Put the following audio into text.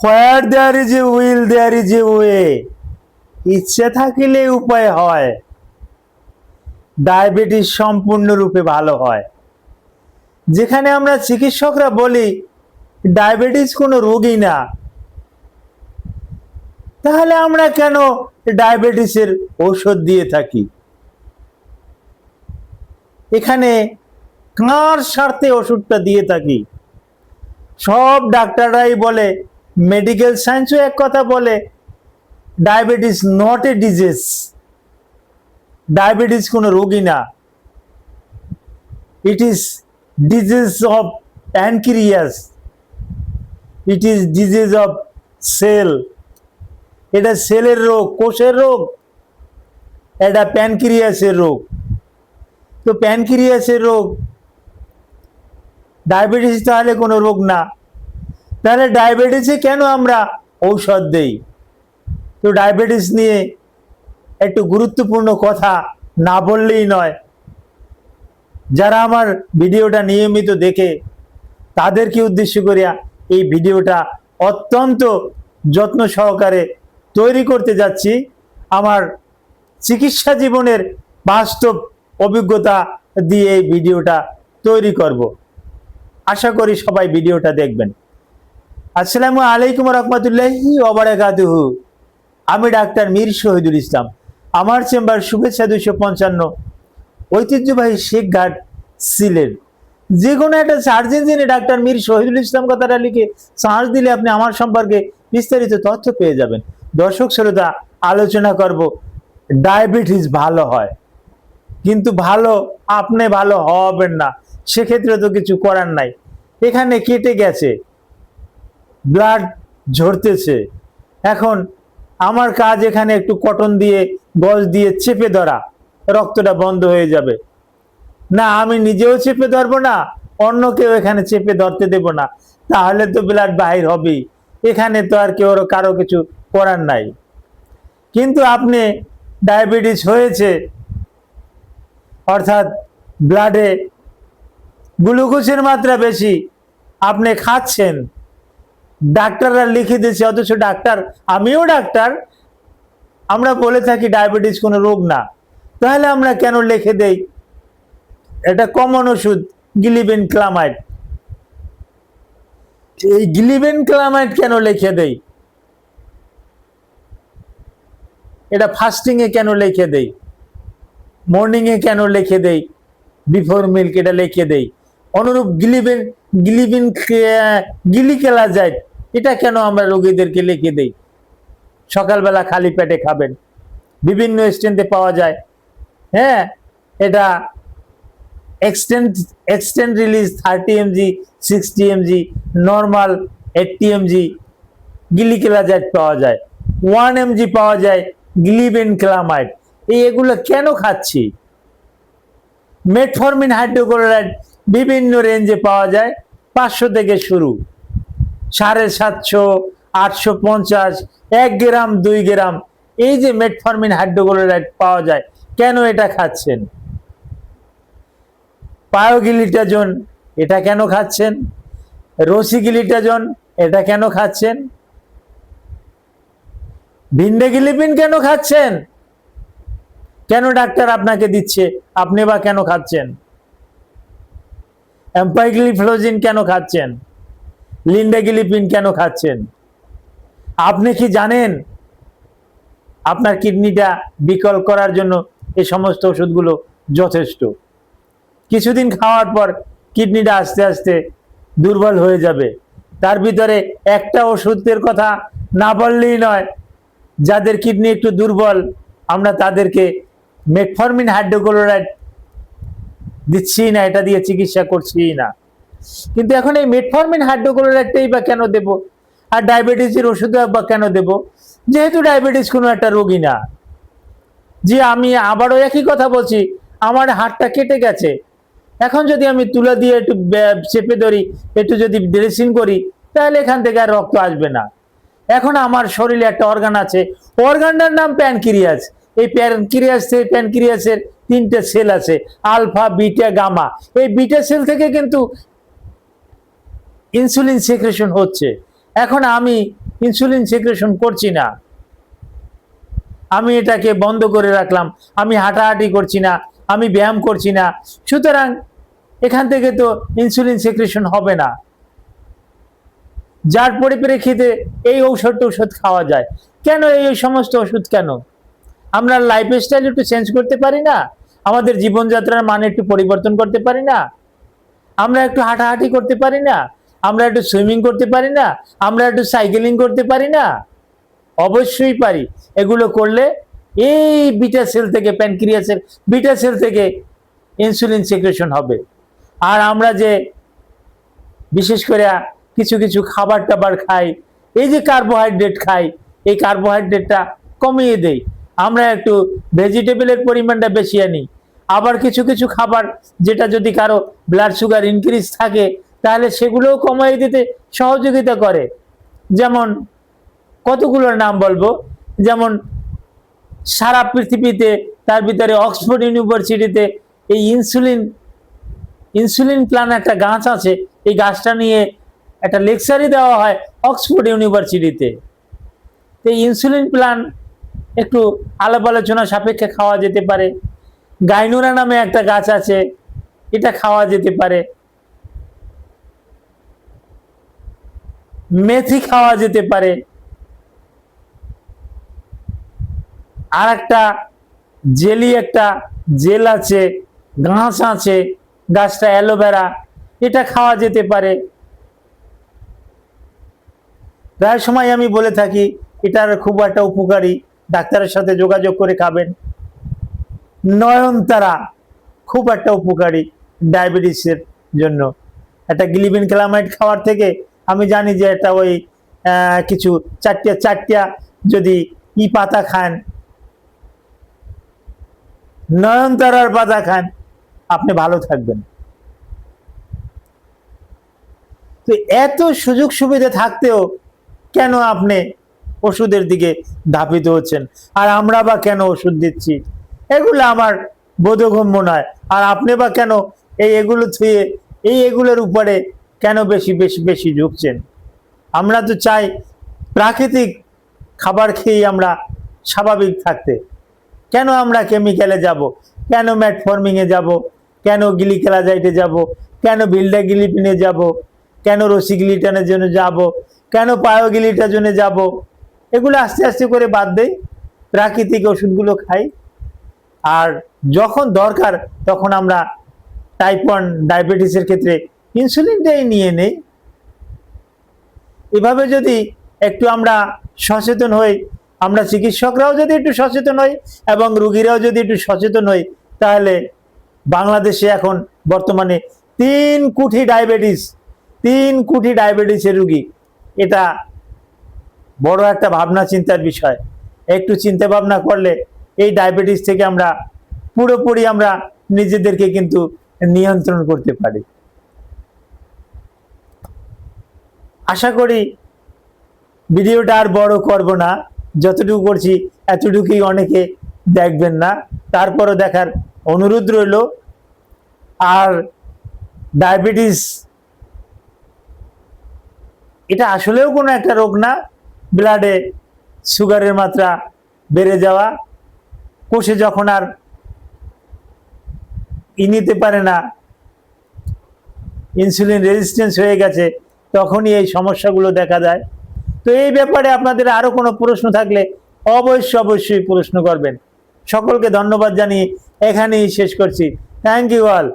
Where there is a will there is a way. ইচ্ছে থাকিলে উপায় হয়। ডায়াবেটিস সম্পূর্ণরূপে ভালো হয়। যেখানে আমরা চিকিৎসকরা বলি ডায়াবেটিস কোনো রোগই না, তাহলে আমরা কেন ডায়াবেটিসের ঔষধ দিয়ে থাকি? এখানে কার স্বার্থে ওষুধটা দিয়ে থাকি? সব ডাক্তাররাই বলে, মেডিকেল সায়েন্সও এক কথা বলে, diabetes not a disease. Diabetes কোনো রোগই না, it is disease of pancreas, it is disease of cell. এটা সেলের রোগ, কোষের রোগ, এটা প্যানক্রিয়াসের রোগ। তো প্যানক্রিয়াসের রোগ, ডায়াবেটিস তাহলে কোনো রোগ না। তাহলে ডায়াবেটিসে কেন আমরা ঔষধ দেই? তো ডায়াবেটিস নিয়ে একটু গুরুত্বপূর্ণ কথা না বললেই নয়। যারা আমার ভিডিওটা নিয়মিত দেখে তাদেরকে উদ্দেশ্য করিয়া এই ভিডিওটা অত্যন্ত যত্ন সহকারে তৈরি করতে যাচ্ছি। আমার চিকিৎসা জীবনের বাস্তব অভিজ্ঞতা দিয়ে এই ভিডিওটা তৈরি করব। আশা করি সবাই ভিডিওটা দেখবেন। আসসালামু আলাইকুম রহমতুল্লাহি ওয়া বারাকাতুহু। আমি ডাক্তার মীর শহীদুল ইসলাম। আমার চেম্বার শুভেচ্ছা 255, ঐতিহ্যবাহী শেখঘাট, সিলেট। যে কোনো একটা সার্চ ইঞ্জিনে ডাক্তার মীর শহীদুল ইসলাম কথাটা লিখে সার্চ দিলে আপনি আমার সম্পর্কে বিস্তারিত তথ্য পেয়ে যাবেন। দর্শক শ্রোতা, আলোচনা করব ডায়াবেটিস ভালো হয়, কিন্তু আপনি ভালো হবেন না, সেক্ষেত্রে তো কিছু করার নাই। এখানে কেটে গেছে, ব্লাড ঝরতেছে। এখন আমার কাজ এখানে একটু কটন দিয়ে, গজ দিয়ে চেপে ধরা, রক্তটা বন্ধ হয়ে যাবে। না, আমি নিজেও চেপে ধরবো না, অন্য কেউ এখানে চেপে ধরতে দেব না, তাহলে তো ব্লাড বাহির হবেই। এখানে তো আর কেউ কারো কিছু করার নাই। কিন্তু আপনি ডায়াবেটিস হয়েছে, অর্থাৎ ব্লাডে গ্লুকোজের মাত্রা বেশি, আপনি খাচ্ছেন, ডাক্তাররা লিখে দিয়েছে, অথচ ডাক্তার, আমিও ডাক্তার, আমরা বলে থাকি ডায়াবেটিস কোনো রোগ না। তাহলে আমরা কেন লিখে দেই এটা কমন ওষুধ গ্লিবেন ক্লামাইড? এই গ্লিবেন ক্লামাইড কেন লিখে দেই? এটা ফাস্টিং এ কেন লিখে দেই? মর্নিং এ কেন লিখে দেই? বিফোর মিল্ক এটা লিখে দেই। অনুরূপ গ্লিকেলাজাইড এটা কেন আমরা রোগীদেরকে লিখে দেই? সকালবেলা খালি পেটে খাবেন, বিভিন্ন স্ট্রেন্থে পাওয়া যায়। হ্যাঁ, এটা extend release 30 mg, 60 mg, normal 80 mg গ্লিকেলাজাইড পাওয়া যায়, 1 mg পাওয়া যায় গ্লিবেন ক্লামাইড। এগুলো কেন খাচ্ছি? মেটফরমিন হাইড্রোক্লোরাইড বিভিন্ন রেঞ্জে পাওয়া যায়, 500 থেকে শুরু, 750, 850, 1 গ্রাম, 2 গ্রাম, এই যে মেটফরমিন হাইড্রোক্লোরাইড পাওয়া যায়, কেন এটা খাচ্ছেন? পায়োগিলিটাজোন এটা কেন খাচ্ছেন? রোসিগিলিটাজোন এটা কেন খাচ্ছেন? ভিন্ডাগিলিপিন কেন খাচ্ছেন? কেন ডাক্তার আপনাকে দিচ্ছে, আপনি বা কেন খাচ্ছেন? এম্পাইগ্লিফ্লোজিন কেন খাচ্ছেন? লিন্ডাগিলিপিন কেন খাচ্ছেন? আপনি কি জানেন আপনার কিডনিটা বিকল করার জন্য এই সমস্ত ওষুধগুলো যথেষ্ট? কিছুদিন খাওয়ার পর কিডনিটা আস্তে আস্তে দুর্বল হয়ে যাবে। তার ভিতরে একটা ওষুধের কথা না বললেই নয়, যাদের কিডনি একটু দুর্বল আমরা তাদেরকে মেটফরমিন হাইড্রোক্লোরাইড দিচ্ছি না, এটা দিয়ে চিকিৎসা করছি না। কিন্তু এখন এই মেটফরমিন হাইড্রোক্লোরাইডটাই বা কেন দেব, আর ডায়াবেটিসের ওষুধ বা কেন দেব? যেহেতু ডায়াবেটিস কোনো একটা রোগী না। যে আমি আবারও একই কথা বলছি, আমার হাড়টা কেটে গেছে, এখন যদি আমি তুলা দিয়ে একটু চেপে ধরি, একটু যদি ড্রেসিং করি, তাহলে এখান থেকে আর রক্ত আসবে না। এখন আমার শরীরে একটা অর্গান আছে, অর্গানটার নাম প্যানক্রিয়াস। এই প্যানক্রিয়াসের 3টে সেল আছে, আলফা, বিটা, গামা। এই বিটা সেল থেকে কিন্তু ইনসুলিন সিক্রেশন হচ্ছে। এখন আমি ইনসুলিন সিক্রেশন করছি না, আমি এটাকে বন্ধ করে রাখলাম, আমি হাঁটাহাঁটি করছি না, আমি ব্যায়াম করছি না, সুতরাং এখান থেকে তো ইনসুলিন সিক্রেশন হবে না, যার পরিপ্রেক্ষিতে এই ঔষধ খাওয়া যায়। কেন এই সমস্ত ওষুধ? কেন আমরা লাইফস্টাইল একটু চেঞ্জ করতে পারি না? আমাদের জীবনযাত্রার মান একটু পরিবর্তন করতে পারি না? আমরা একটু হাঁটাহাঁটি করতে পারি না? আমরা একটু সুইমিং করতে পারি না? আমরা একটু সাইকেলিং করতে পারি না? অবশ্যই পারি। এগুলো করলে এই বিটা সেল থেকে, প্যানক্রিয়াসের বিটা সেল থেকে ইনসুলিন সিক্রেশন হবে। আর আমরা যে বিশেষ করে কিছু কিছু খাবার টাবার খাই, এই যে কার্বোহাইড্রেট খাই, এই কার্বোহাইড্রেটটা কমিয়ে দেই, আমরা একটু ভেজিটেবলের পরিমাণটা বেশি আনি। আবার কিছু কিছু খাবার যেটা যদি কারো ব্লাড সুগার ইনক্রিজ থাকে তাহলে সেগুলোও কমিয়ে দিতে সহযোগিতা করে। যেমন কতগুলোর নাম বলবো, যেমন সারা পৃথিবীতে, তার ভিতরে অক্সফোর্ড ইউনিভার্সিটিতে এই ইনসুলিন প্ল্যান একটা গাছ আছে, এই গাছটা নিয়ে একটা লেকচারই দেওয়া হয় অক্সফোর্ড ইউনিভার্সিটিতে। এই ইনসুলিন প্ল্যান একটু আলাপ আলোচনা সাপেক্ষে খাওয়া যেতে পারে। গাইনুরা নামে একটা গাছ আছে, এটা খাওয়া যেতে পারে। মেথি খাওয়া যেতে পারে। আর একটা একটা জেল আছে, ঘাস আছে, গাছটা অ্যালোভেরা, এটা খাওয়া যেতে পারে। প্রায় সময় আমি বলে থাকি এটার খুব একটা উপকারী, ডাক্তারের সাথে যোগাযোগ করে খাবেন। নয়নতারা খুব একটা উপকারী ডায়াবেটিসের জন্য। একটা গ্লিবিন ক্লামাইড খাওয়ার থেকে আমি জানি যে এটা ওই কিছু চারটিয়া যদি পাতা খান, নয়নতারার পাতা খান, আপনি ভালো থাকবেন। তো এত সুযোগ সুবিধা থাকতেও কেন আপনি ওষুধের দিকে ধাবিত হচ্ছেন? আর আমরা বা কেন ওষুধ দিচ্ছি? এগুলো আমার বোধগম্য নয়। আর আপনি বা কেন এগুলো থুয়ে এগুলোর উপরে কেন বেশি বেশি বেশি ঝুঁকছেন? আমরা তো চাই প্রাকৃতিক খাবার খেয়ে আমরা স্বাভাবিক থাকতে। কেন আমরা কেমিক্যালে যাব? কেন ম্যাটফর্মিংয়ে যাব? কেন গ্লিকেলাজাইটে যাব? কেন ভিল্ডাগ্লিপিনে যাব? কেন রসিগ্লিটানের জন্য যাব? কেন পায়োগ্লিটার জন্য যাব? এগুলো আস্তে আস্তে করে বাদ দেই, প্রাকৃতিক ওষুধগুলো খাই। আর যখন দরকার তখন আমরা টাইপ 1 ডায়াবেটিসের ক্ষেত্রে ইনসুলিনটাই নিয়ে নেই। এভাবে যদি একটু আমরা সচেতন হই, আমরা চিকিৎসকরাও যদি একটু সচেতন হই এবং রোগীরাও যদি একটু সচেতন হই, তাহলে বাংলাদেশে এখন বর্তমানে 3 কোটি ডায়াবেটিসের রোগী। এটা বড় একটা ভাবনা চিন্তার বিষয়। একটু চিন্তা ভাবনা করলে এই ডায়াবেটিস থেকে আমরা পুরোপুরি আমরা নিজেদেরকে কিন্তু নিয়ন্ত্রণ করতে পারি। আশা করি ভিডিওটা আর বড় করব না, যতটুকু করছি এতটুকুই অনেকে দেখবেন না, তারপরও দেখার অনুরোধ রইল। আর ডায়াবেটিস এটা আসলেও কোনো একটা রোগ না। ব্লাডে সুগারের মাত্রা বেড়ে যাওয়া, কোষে যখন আর নিতে পারে না, ইনসুলিন রেজিস্ট্যান্স হয়ে গেছে, তখনই এই সমস্যাগুলো দেখা যায়। তো এই ব্যাপারে আপনাদের আরো কোনো প্রশ্ন থাকলে অবশ্যই প্রশ্ন করবেন। সকলকে ধন্যবাদ জানিয়ে এখানেই শেষ করছি। Thank you all.